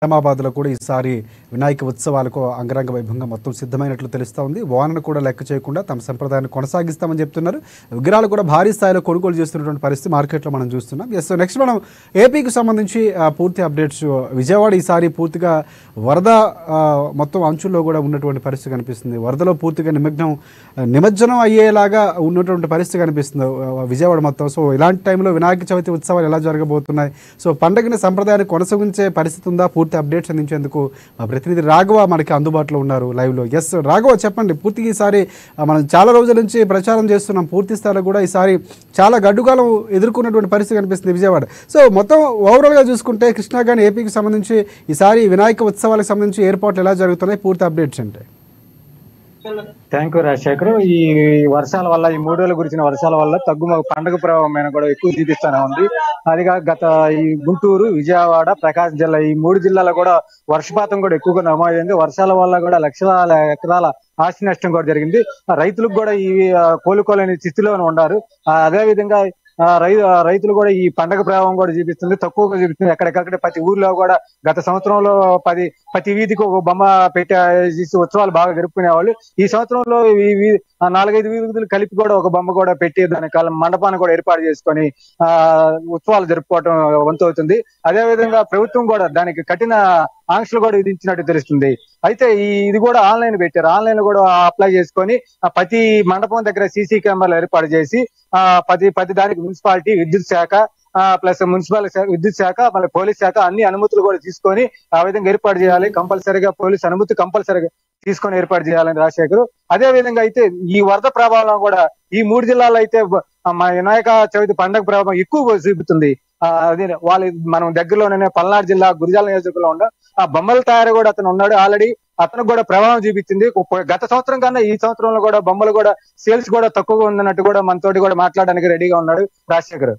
నిజామాబాద్లో కూడా ఈసారి వినాయక ఉత్సవాలకు అంగరంగ వైభవంగా మొత్తం సిద్ధమైనట్లు తెలుస్తూ ఉంది. వానను కూడా లెక్క చేయకుండా తమ సంప్రదాయాన్ని కొనసాగిస్తామని చెప్తున్నారు. విగ్రహాలు కూడా భారీ స్థాయిలో కొనుగోలు చేస్తున్నటువంటి పరిస్థితి మార్కెట్లో మనం చూస్తున్నాం. సో నెక్స్ట్ మనం ఏపీకి సంబంధించి పూర్తి అప్డేట్స్. విజయవాడ ఈసారి పూర్తిగా వరద మొత్తం అంచుల్లో కూడా ఉన్నటువంటి పరిస్థితి కనిపిస్తుంది. వరదలో పూర్తిగా నిమజ్జనం అయ్యేలాగా ఉన్నటువంటి పరిస్థితి కనిపిస్తుంది విజయవాడ మొత్తం. సో ఇలాంటి టైంలో వినాయక చవితి ఉత్సవాలు ఎలా జరగబోతున్నాయి, సో పండుగని సంప్రదాయాన్ని కొనసాగించే పరిస్థితి ఉందా? పూర్తి అప్డేట్స్ అందించేందుకు మా ప్రతినిధి రాఘవ మనకి అందుబాటులో ఉన్నారు లైవ్లో. ఎస్ రాఘవ, చెప్పండి. పూర్తిగా ఈసారి మనం చాలా రోజుల నుంచి ప్రచారం చేస్తున్నాం, పూర్తి స్థాయిలో కూడా ఈసారి చాలా గడ్డుకాలం ఎదుర్కొన్నటువంటి పరిస్థితి కనిపిస్తుంది విజయవాడ. సో మొత్తం ఓవరాల్గా చూసుకుంటే కృష్ణా కానీ ఏపీకి సంబంధించి ఈసారి వినాయక ఉత్సవాలకు సంబంధించి ఏర్పాట్లు ఎలా జరుగుతున్నాయి, పూర్తి అప్డేట్స్ అంటే? Thank you Rajasekhar. ఈ వర్షాల వల్ల, ఈ 3 రోజుల గురించిన వర్షాల వల్ల పండుగ ప్రభావమైన కూడా ఎక్కువ చూపిస్తూనే ఉంది. అదిగా గత ఈ గుంటూరు, విజయవాడ, ప్రకాశం జిల్లా, ఈ 3 జిల్లాలో కూడా వర్షపాతం కూడా ఎక్కువగా నమోదైంది. వర్షాల వల్ల కూడా లక్షల ఎకరాల ఆస్తి నష్టం కూడా జరిగింది. రైతులకు కూడా ఈ కోలుకోలేని స్థితిలోనే ఉన్నారు. అదే విధంగా రైతులు కూడా ఈ పండగ ప్రభావం కూడా చూపిస్తుంది, తక్కువగా చూపిస్తుంది. ఎక్కడికక్కడ ప్రతి ఊర్లో కూడా గత సంవత్సరంలో ప్రతి వీధికి ఒక బొమ్మ పెట్టి ఉత్సవాలు బాగా జరుపుకునేవాళ్ళు. ఈ సంవత్సరంలో 4-5 వీధులు కలిపి కూడా ఒక బొమ్మ కూడా పెట్టి దాని మండపాన్ని కూడా ఏర్పాటు చేసుకొని ఉత్సవాలు జరుపుకోవటం వంతు అవుతుంది. అదే విధంగా ప్రభుత్వం కూడా దానికి కఠిన ఆంక్షలు కూడా విధించినట్టు తెలుస్తుంది. అయితే ఇది కూడా ఆన్లైన్ పెట్టారు. ఆన్లైన్ కూడా అప్లై చేసుకొని ప్రతి మండపం దగ్గర సీసీ కెమెరాలు ఏర్పాటు చేసి ప్రతి దానికి మున్సిపాలిటీ, విద్యుత్ శాఖ ప్లస్ మున్సిపల్ విద్యుత్ శాఖ, మళ్ళీ పోలీస్ శాఖ అన్ని అనుమతులు కూడా తీసుకొని ఆ విధంగా ఏర్పాటు చేయాలి. కంపల్సరీగా పోలీస్ అనుమతి కంపల్సరీగా తీసుకొని ఏర్పాటు చేయాలని రాజశేఖర్. అదే విధంగా అయితే ఈ వరద ప్రభావం కూడా ఈ 3 జిల్లాల్లో అయితే వినాయక చవితి పండుగ ప్రభావం ఎక్కువ చూపుతుంది. అదే మనం దగ్గరలోనే పల్నాడు జిల్లా గురిజాల నియోజకవర్గంలో ఉన్న ఆ బొమ్మల తయారు కూడా అతను ఉన్నాడు. ఆల్రెడీ అతను కూడా ప్రభావం చూపించింది. గత సంవత్సరం కన్నా ఈ సంవత్సరంలో కూడా బొమ్మలు కూడా సేల్స్ కూడా తక్కువగా ఉందన్నట్టు కూడా మనతోటి కూడా మాట్లాడడానికి రెడీగా ఉన్నాడు రాజశేఖర్.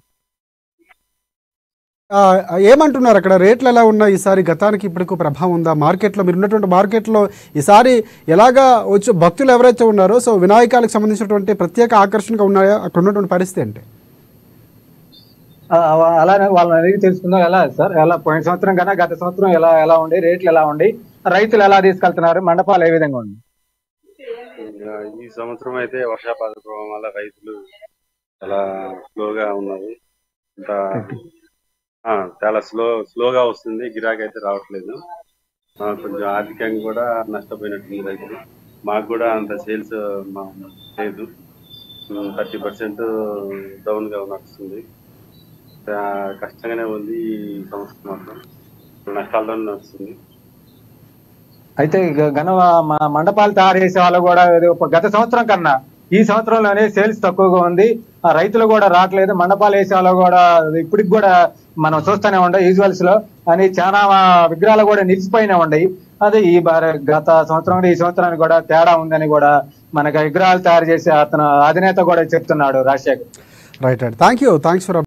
ఏమంటున్నారు అక్కడ? రేట్లు ఎలా ఉన్నాయి ఈసారి? గతానికి ఇప్పటికి ప్రభావం ఉందా మార్కెట్లో? మీరు ఉన్నటువంటి మార్కెట్లో ఈసారి ఎలాగా వచ్చి భక్తులు ఎవరైతే ఉన్నారో, సో వినాయకాలకు సంబంధించినటువంటి ప్రత్యేక ఆకర్షణగా ఉన్నాయో అక్కడ ఉన్నటువంటి పరిస్థితి అంటే? అలానే వాళ్ళని అడిగి తెలుసుకుందాం. ఎలా సార్, ఎలా పోయిన సంవత్సరం కన్నా గత సంవత్సరం ఎలా ఉండే, రేట్లు ఎలా ఉండే, రైతులు ఎలా తీసుకెళ్తున్నారు, మండపాలు ఏ విధంగా ఉంది? ఈ సంవత్సరం అయితే వర్షాపాత ప్రభావం వల్ల రైతులు చాలా స్లోగా ఉన్నారు. చాలా స్లోగా వస్తుంది, గిరాకీ అయితే రావట్లేదు. కొంచెం ఆర్థికంగా కూడా నష్టపోయినట్టుంది రైతులు. మాకు కూడా అంత సేల్స్ లేదు, 30% డౌన్ గా నడుస్తుంది. కష్టంగానే ఉంది ఈ సంవత్సరం, మాత్రం నష్టాల్లోనే నడుస్తుంది. అయితే మండపాలు తయారు చేసే వాళ్ళు కూడా గత సంవత్సరం కన్నా ఈ సంవత్సరంలోనే సేల్స్ తక్కువగా ఉంది. రైతులు కూడా రావట్లేదు. మండపాలు వేసే వాళ్ళు కూడా ఇప్పటికి కూడా మనం చూస్తూనే ఉండే యూజువల్స్ లో అని చాలా విగ్రహాలు కూడా నిలిచిపోయినా ఉన్నాయి. అదే గత సంవత్సరం ఈ సంవత్సరానికి కూడా తేడా ఉందని కూడా మనకి విగ్రహాలు తయారు చేసే అతను అధినేత కూడా చెప్తున్నాడు రాజశేఖర్. రైట్. Thanks for